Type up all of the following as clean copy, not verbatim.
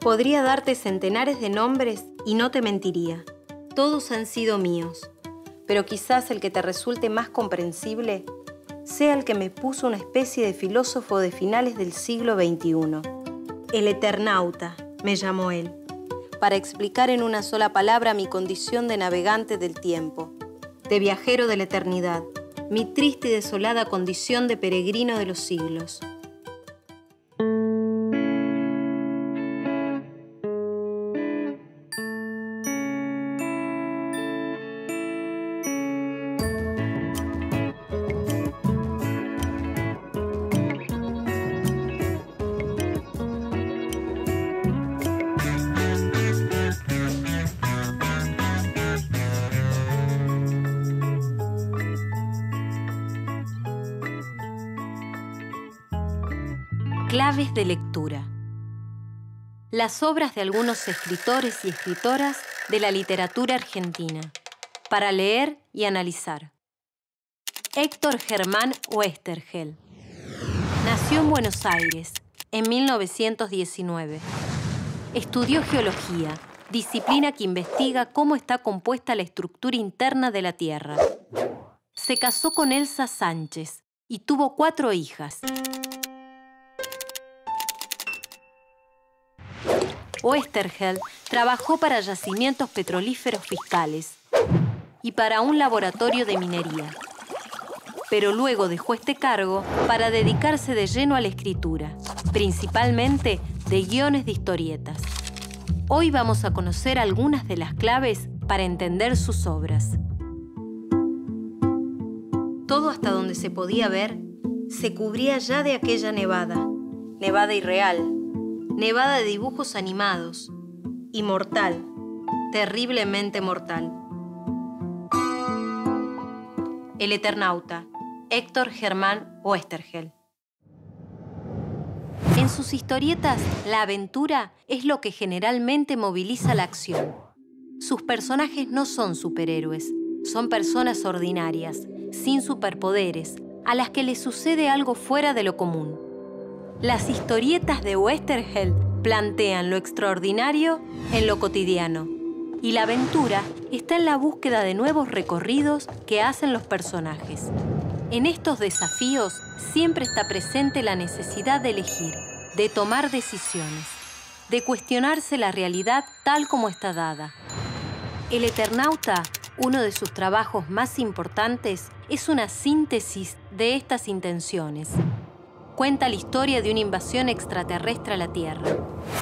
Podría darte centenares de nombres y no te mentiría. Todos han sido míos, pero quizás el que te resulte más comprensible sea el que me puso una especie de filósofo de finales del siglo XXI. El Eternauta, me llamó él, para explicar en una sola palabra mi condición de navegante del tiempo, de viajero de la eternidad, mi triste y desolada condición de peregrino de los siglos. Claves de lectura. Las obras de algunos escritores y escritoras de la literatura argentina, para leer y analizar. Héctor Germán Oesterhel. Nació en Buenos Aires en 1919. Estudió geología, disciplina que investiga cómo está compuesta la estructura interna de la Tierra. Se casó con Elsa Sánchez y tuvo 4 hijas. Oesterhel trabajó para yacimientos petrolíferos fiscales y para un laboratorio de minería. Pero luego dejó este cargo para dedicarse de lleno a la escritura, principalmente de guiones de historietas. Hoy vamos a conocer algunas de las claves para entender sus obras. Todo hasta donde se podía ver se cubría ya de aquella nevada, nevada irreal, nevada de dibujos animados, y mortal, terriblemente mortal. El Eternauta, Héctor Germán Oesterhel. En sus historietas, la aventura es lo que generalmente moviliza la acción. Sus personajes no son superhéroes, son personas ordinarias, sin superpoderes, a las que les sucede algo fuera de lo común. Las historietas de Oesterhel plantean lo extraordinario en lo cotidiano, y la aventura está en la búsqueda de nuevos recorridos que hacen los personajes. En estos desafíos siempre está presente la necesidad de elegir, de tomar decisiones, de cuestionarse la realidad tal como está dada. El Eternauta, uno de sus trabajos más importantes, es una síntesis de estas intenciones. Cuenta la historia de una invasión extraterrestre a la Tierra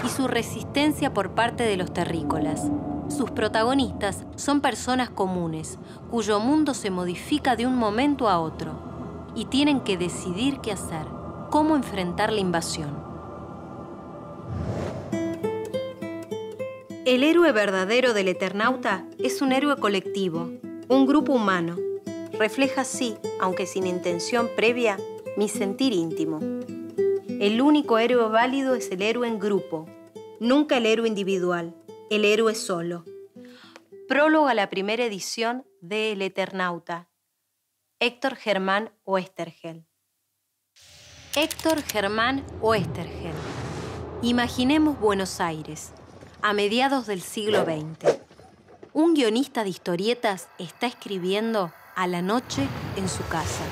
y su resistencia por parte de los terrícolas. Sus protagonistas son personas comunes, cuyo mundo se modifica de un momento a otro y tienen que decidir qué hacer, cómo enfrentar la invasión. El héroe verdadero del Eternauta es un héroe colectivo, un grupo humano. Refleja así, aunque sin intención previa, mi sentir íntimo. El único héroe válido es el héroe en grupo, nunca el héroe individual, el héroe solo. Prólogo a la primera edición de El Eternauta. Héctor Germán Oesterhel. Héctor Germán Oesterhel. Imaginemos Buenos Aires, a mediados del siglo XX. Un guionista de historietas está escribiendo a la noche en su casa.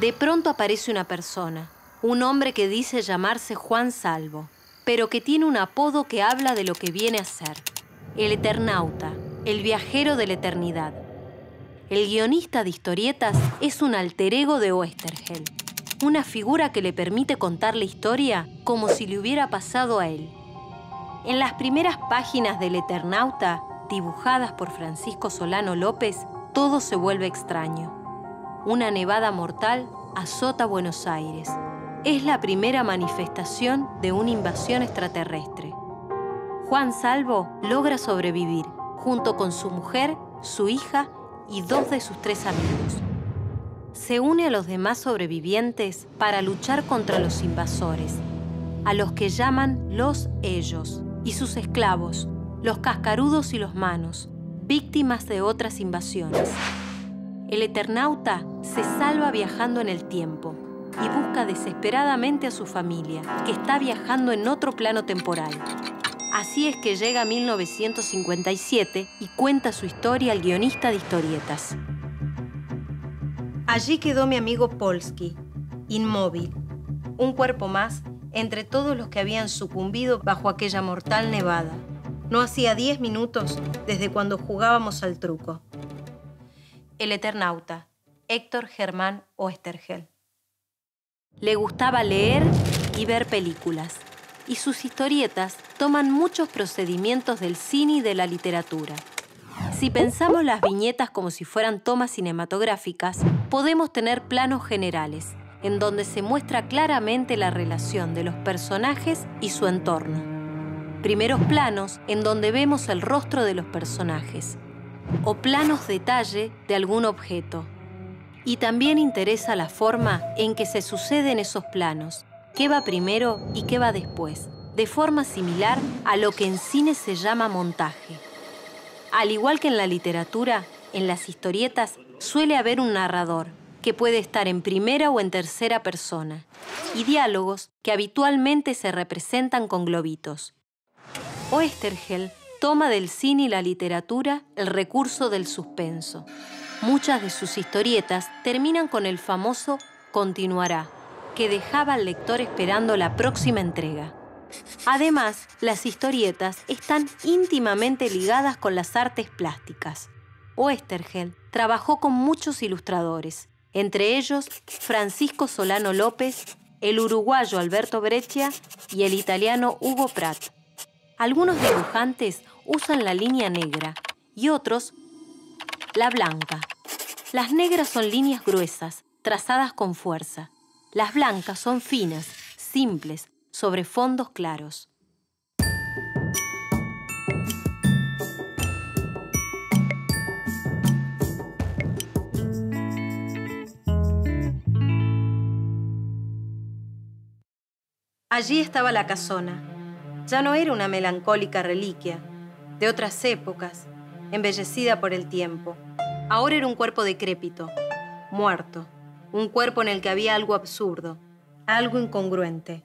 De pronto aparece una persona, un hombre que dice llamarse Juan Salvo, pero que tiene un apodo que habla de lo que viene a ser: el Eternauta, el viajero de la eternidad. El guionista de historietas es un alter ego de Oesterhel, una figura que le permite contar la historia como si le hubiera pasado a él. En las primeras páginas del Eternauta, dibujadas por Francisco Solano López, todo se vuelve extraño. Una nevada mortal azota Buenos Aires. Es la primera manifestación de una invasión extraterrestre. Juan Salvo logra sobrevivir, junto con su mujer, su hija y 2 de sus 3 amigos. Se une a los demás sobrevivientes para luchar contra los invasores, a los que llaman los ellos, y sus esclavos, los cascarudos y los manos, víctimas de otras invasiones. El Eternauta se salva viajando en el tiempo y busca desesperadamente a su familia, que está viajando en otro plano temporal. Así es que llega 1957 y cuenta su historia al guionista de historietas. Allí quedó mi amigo Polsky, inmóvil, un cuerpo más entre todos los que habían sucumbido bajo aquella mortal nevada. No hacía 10 minutos desde cuando jugábamos al truco. El Eternauta, Héctor Germán Oesterheld. Le gustaba leer y ver películas, y sus historietas toman muchos procedimientos del cine y de la literatura. Si pensamos las viñetas como si fueran tomas cinematográficas, podemos tener planos generales, en donde se muestra claramente la relación de los personajes y su entorno. Primeros planos en donde vemos el rostro de los personajes, o planos detalle de algún objeto. Y también interesa la forma en que se suceden esos planos, qué va primero y qué va después, de forma similar a lo que en cine se llama montaje. Al igual que en la literatura, en las historietas suele haber un narrador, que puede estar en primera o en tercera persona, y diálogos que habitualmente se representan con globitos. Oesterheld toma del cine y la literatura el recurso del suspenso. Muchas de sus historietas terminan con el famoso «continuará», que dejaba al lector esperando la próxima entrega. Además, las historietas están íntimamente ligadas con las artes plásticas. Oesterheld trabajó con muchos ilustradores, entre ellos Francisco Solano López, el uruguayo Alberto Breccia y el italiano Hugo Pratt. Algunos dibujantes usan la línea negra y otros la blanca. Las negras son líneas gruesas, trazadas con fuerza. Las blancas son finas, simples, sobre fondos claros. Allí estaba la casona. Ya no era una melancólica reliquia, de otras épocas, embellecida por el tiempo. Ahora era un cuerpo decrépito, muerto, un cuerpo en el que había algo absurdo, algo incongruente.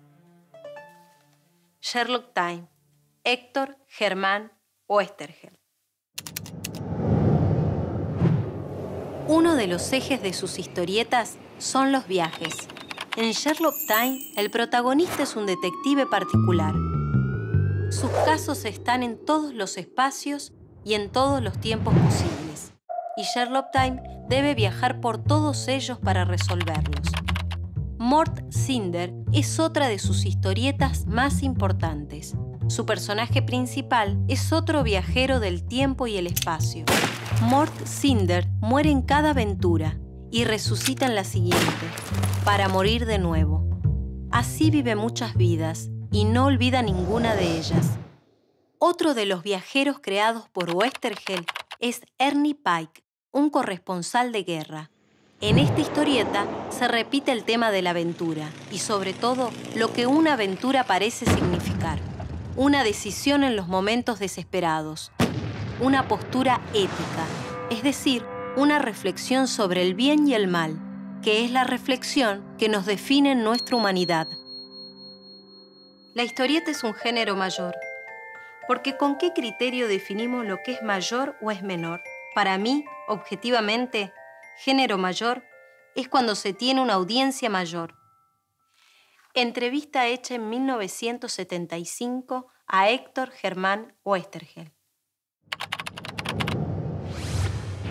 Sherlock Time, Héctor Germán Oesterheld. Uno de los ejes de sus historietas son los viajes. En Sherlock Time, el protagonista es un detective particular. Sus casos están en todos los espacios y en todos los tiempos posibles. Y Sherlock Time debe viajar por todos ellos para resolverlos. Mort Cinder es otra de sus historietas más importantes. Su personaje principal es otro viajero del tiempo y el espacio. Mort Cinder muere en cada aventura y resucita en la siguiente, para morir de nuevo. Así vive muchas vidas y no olvida ninguna de ellas. Otro de los viajeros creados por Oesterheld es Ernie Pike, un corresponsal de guerra. En esta historieta se repite el tema de la aventura y, sobre todo, lo que una aventura parece significar. Una decisión en los momentos desesperados. Una postura ética, es decir, una reflexión sobre el bien y el mal, que es la reflexión que nos define en nuestra humanidad. La historieta es un género mayor, porque ¿con qué criterio definimos lo que es mayor o es menor? Para mí, objetivamente, género mayor es cuando se tiene una audiencia mayor. Entrevista hecha en 1975 a Héctor Germán Oesterheld.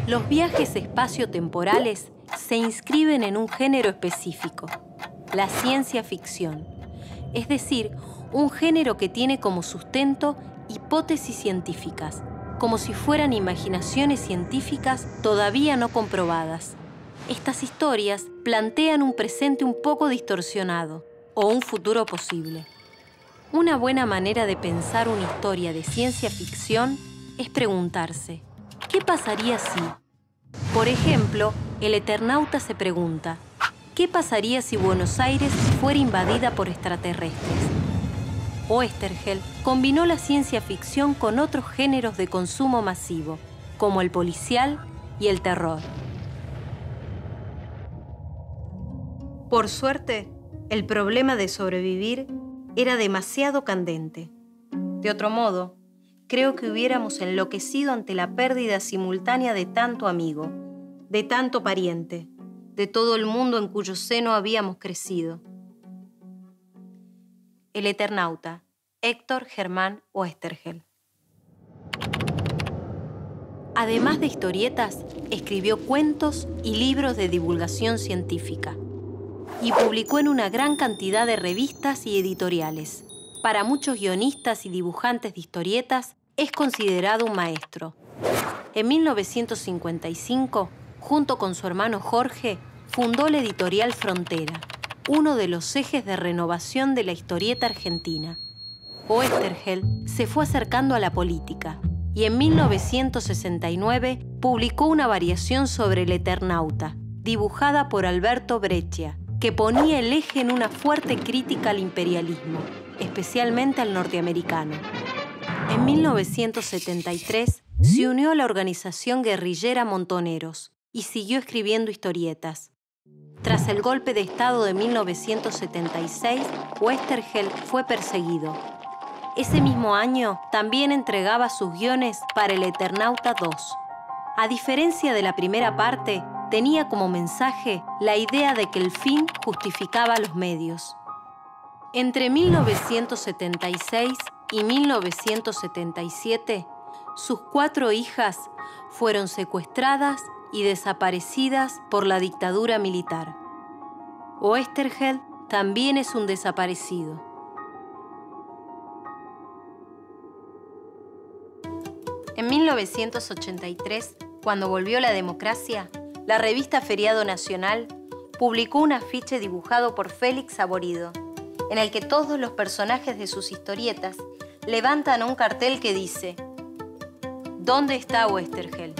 Los viajes espacio-temporales se inscriben en un género específico, la ciencia ficción, es decir, un género que tiene como sustento hipótesis científicas, como si fueran imaginaciones científicas todavía no comprobadas. Estas historias plantean un presente un poco distorsionado o un futuro posible. Una buena manera de pensar una historia de ciencia ficción es preguntarse, ¿qué pasaría si? Por ejemplo, el Eternauta se pregunta, ¿qué pasaría si Buenos Aires fuera invadida por extraterrestres? Oesterheld combinó la ciencia ficción con otros géneros de consumo masivo, como el policial y el terror. Por suerte, el problema de sobrevivir era demasiado candente. De otro modo, creo que hubiéramos enloquecido ante la pérdida simultánea de tanto amigo, de tanto pariente, de todo el mundo en cuyo seno habíamos crecido. El Eternauta, Héctor Germán Oesterheld. Además de historietas, escribió cuentos y libros de divulgación científica y publicó en una gran cantidad de revistas y editoriales. Para muchos guionistas y dibujantes de historietas, es considerado un maestro. En 1955, junto con su hermano Jorge, fundó la editorial Frontera, uno de los ejes de renovación de la historieta argentina. Oesterheld se fue acercando a la política y en 1969 publicó una variación sobre el Eternauta, dibujada por Alberto Breccia, que ponía el eje en una fuerte crítica al imperialismo, especialmente al norteamericano. En 1973 se unió a la organización guerrillera Montoneros y siguió escribiendo historietas. Tras el golpe de Estado de 1976, Oesterheld fue perseguido. Ese mismo año también entregaba sus guiones para el Eternauta 2. A diferencia de la primera parte, tenía como mensaje la idea de que el fin justificaba los medios. Entre 1976 y 1977, sus 4 hijas fueron secuestradas y desaparecidas por la dictadura militar. Oesterheld también es un desaparecido. En 1983, cuando volvió la democracia, la revista Feriado Nacional publicó un afiche dibujado por Félix Saborido, en el que todos los personajes de sus historietas levantan un cartel que dice: ¿Dónde está Oesterheld?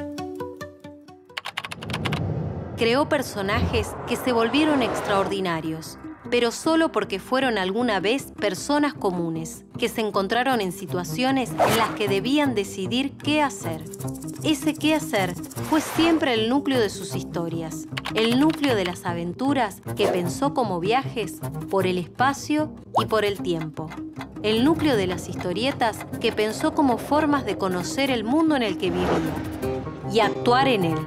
Creó personajes que se volvieron extraordinarios, pero solo porque fueron alguna vez personas comunes, que se encontraron en situaciones en las que debían decidir qué hacer. Ese qué hacer fue siempre el núcleo de sus historias, el núcleo de las aventuras que pensó como viajes por el espacio y por el tiempo. El núcleo de las historietas que pensó como formas de conocer el mundo en el que vivía y actuar en él.